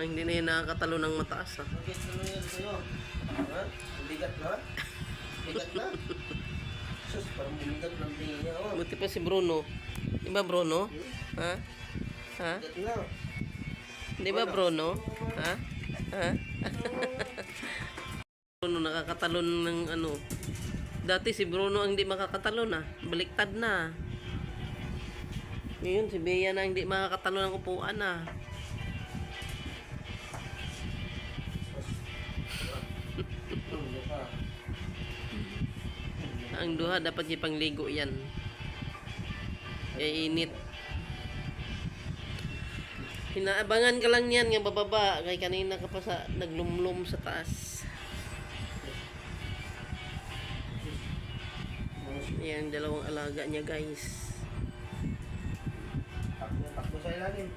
hindi na yun nakakatalo ng mataas. Mag-guess na lang yan sa'yo. Ha? Bigat na? Bigat na? Sus, parang bumigat ng tingin niya. Oh. Buti pa si Bruno. Di ba Bruno? Ha? Ha? Bigat na. Di ba Bruno? Ha? Ha? Bruno nakakatalon ng ano. Dati si Bruno ang hindi makakatalon na. Baliktad na. Ngayon si Bea na hindi makakatalon ng upuan na. Ang duha dapat yung pangligo yan. Kaya init. Hinaabangan ka lang yan nga bababa. Kaya kanina ka pa sa naglumlum sa taas. Yan, dalawang alaga niya guys. Takbo sa ilalim.